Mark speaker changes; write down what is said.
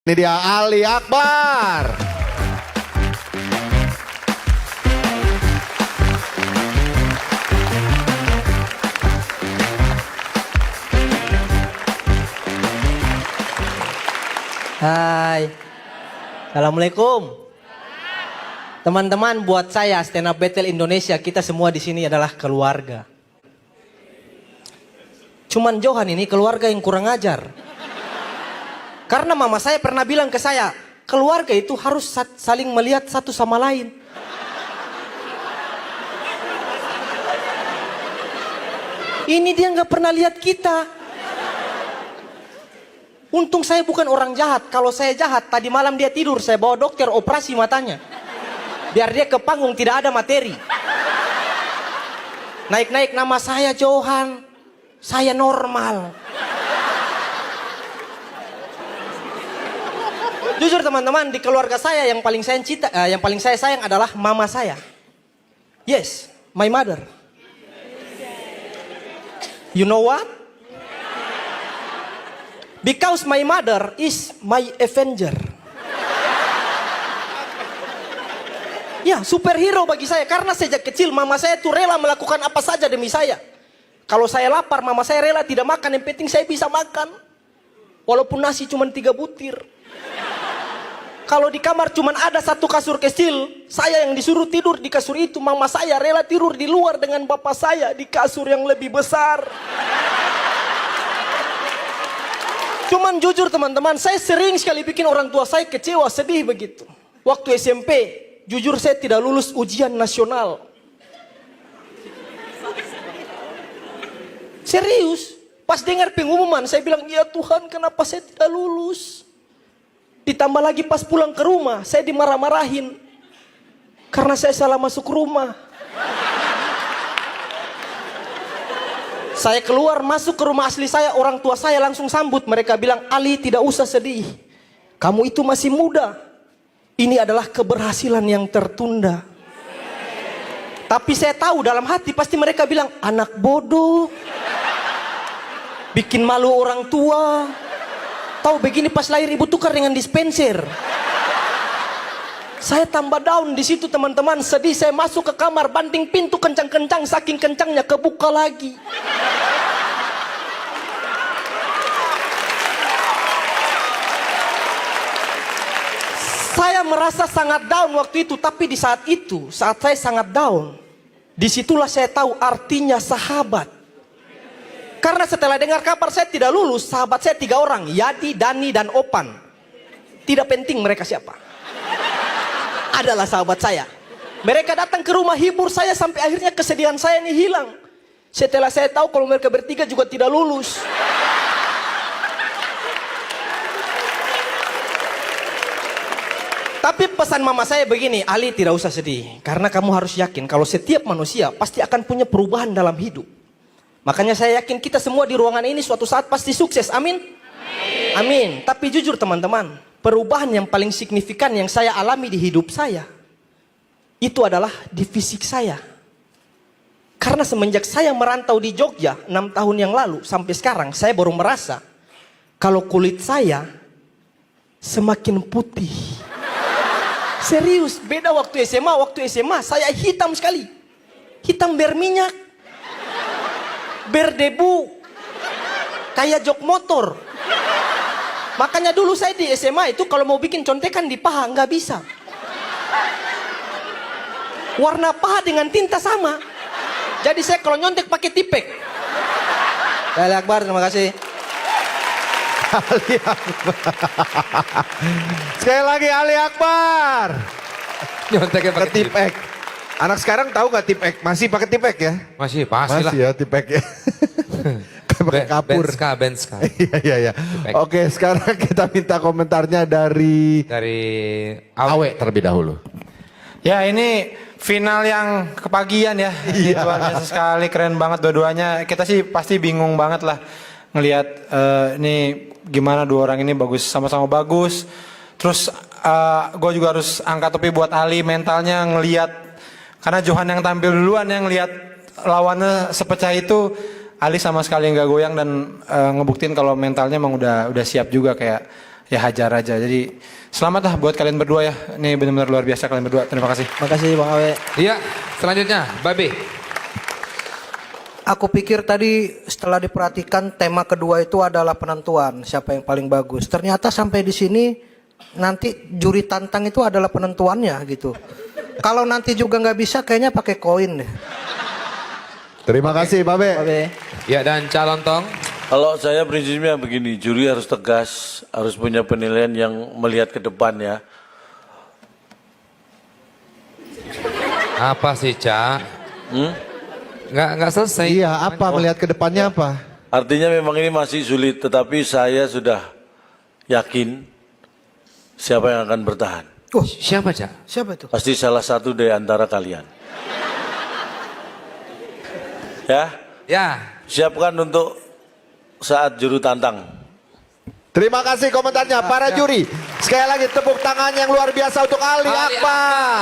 Speaker 1: Ini dia Ali Akbar.
Speaker 2: Hai, assalamualaikum. Teman-teman, buat saya Stand Up Battle Indonesia, kita semua di sini adalah keluarga. Cuman Johan ini keluarga yang kurang ajar. Karena mama saya pernah bilang ke saya, keluarga itu harus saling melihat satu sama lain. Ini dia nggak pernah lihat kita. Untung saya bukan orang jahat. Kalau saya jahat, tadi malam dia tidur, saya bawa dokter operasi matanya. Biar dia ke panggung tidak ada materi. Naik-naik nama saya Johan. Saya normal. Jujur teman-teman, di keluarga saya yang paling saya sayang adalah mama saya. Yes, my mother. You know what? Because my mother is my avenger. Ya, superhero bagi saya. Karena sejak kecil mama saya tuh rela melakukan apa saja demi saya. Kalau saya lapar, mama saya rela tidak makan. Yang penting saya bisa makan. Walaupun nasi cuma 3 butir. Kalau di kamar cuma ada satu kasur kecil, saya yang disuruh tidur di kasur itu. Mama saya rela tidur di luar dengan bapak saya di kasur yang lebih besar. Cuman jujur teman-teman, saya sering sekali bikin orang tua saya kecewa, sedih begitu. Waktu SMP, jujur saya tidak lulus ujian nasional. Serius, pas dengar pengumuman saya bilang, ya Tuhan kenapa saya tidak lulus? Ditambah lagi pas pulang ke rumah, saya dimarah-marahin. Karena saya salah masuk rumah. Saya keluar masuk ke rumah asli saya, orang tua saya langsung sambut. Mereka bilang, Ali tidak usah sedih. Kamu itu masih muda. Ini adalah keberhasilan yang tertunda. Tapi saya tahu dalam hati pasti mereka bilang, anak bodoh. Bikin malu orang tua. Tahu begini pas lahir ibu tukar dengan dispenser. Saya tambah down di situ teman-teman, sedih. Saya masuk ke kamar, banting pintu kencang-kencang, saking kencangnya kebuka lagi. Saya merasa sangat down waktu itu, tapi di saat itu, saat saya sangat down, disitulah saya tahu artinya sahabat. Karena setelah dengar kabar saya tidak lulus, sahabat saya 3 orang, Yadi, Dani, dan Opan. Tidak penting mereka siapa. Adalah sahabat saya. Mereka datang ke rumah hibur saya sampai akhirnya kesedihan saya ini hilang. Setelah saya tahu kalau mereka bertiga juga tidak lulus. Tapi pesan mama saya begini, Ali tidak usah sedih. Karena kamu harus yakin kalau setiap manusia pasti akan punya perubahan dalam hidup. Makanya saya yakin kita semua di ruangan ini suatu saat pasti sukses, amin? Amin. Amin. Tapi jujur teman-teman, perubahan yang paling signifikan yang saya alami di hidup saya, itu adalah di fisik saya. Karena semenjak saya merantau di Jogja 6 tahun yang lalu sampai sekarang, saya baru merasa kalau kulit saya semakin putih. Serius, beda waktu SMA. Waktu SMA saya hitam sekali. Hitam berminyak, berdebu, kayak jok motor. Makanya dulu saya di SMA itu kalau mau bikin contekan di paha nggak bisa. Warna paha dengan tinta sama. Jadi saya kalau nyontek pakai tipek. Ali Akbar, terima kasih.
Speaker 1: Ali Akbar. Sekali lagi Ali Akbar.
Speaker 3: Nyonteknya pakai
Speaker 1: Tipek. Anak sekarang tahu nggak tipek? Masih pakai tipek ya?
Speaker 3: Masih, pasti lah.
Speaker 1: Masih ya tipek ya. Pakai kapur.
Speaker 3: Benska.
Speaker 1: Iya. Oke, sekarang kita minta komentarnya dari Awe terlebih dahulu.
Speaker 4: Ya ini final yang kepagian ya. Ini luar biasa sekali, keren banget dua-duanya. Kita sih pasti bingung banget lah ngelihat ini gimana 2 orang ini bagus, sama-sama bagus. Terus gue juga harus angkat topi buat Ali, mentalnya ngelihat. Karena Johan yang tampil duluan, yang ngelihat lawannya sepecah itu, Ali sama sekali nggak goyang dan ngebuktiin kalau mentalnya emang udah siap juga. Kayak ya hajar aja. Jadi selamat lah buat kalian berdua ya. Ini benar-benar luar biasa kalian berdua. Terima kasih.
Speaker 2: Makasih Bang Awe.
Speaker 3: Iya, selanjutnya Babe.
Speaker 5: Aku pikir tadi setelah diperhatikan tema kedua itu adalah penentuan siapa yang paling bagus. Ternyata sampai di sini nanti juri tantang itu adalah penentuannya gitu. Kalau nanti juga nggak bisa kayaknya pakai koin deh.
Speaker 1: Terima kasih Babe.
Speaker 2: Babe.
Speaker 3: Ya, dan calon tong.
Speaker 6: Kalau saya prinsipnya begini, juri harus tegas, harus punya penilaian yang melihat ke depan ya.
Speaker 3: Apa sih, Cak? Nggak selesai.
Speaker 1: Iya, apa melihat ke depannya apa?
Speaker 6: Artinya memang ini masih sulit, tetapi saya sudah yakin siapa yang akan bertahan.
Speaker 3: Siapa, Cak?
Speaker 5: Siapa itu?
Speaker 6: Pasti salah satu dari antara kalian. Ya,
Speaker 3: Ya.
Speaker 6: siapkan untuk saat juru tantang.
Speaker 1: Terima kasih komentarnya para juri. Sekali lagi tepuk tangan yang luar biasa untuk Ali
Speaker 3: Ali
Speaker 1: Akbar.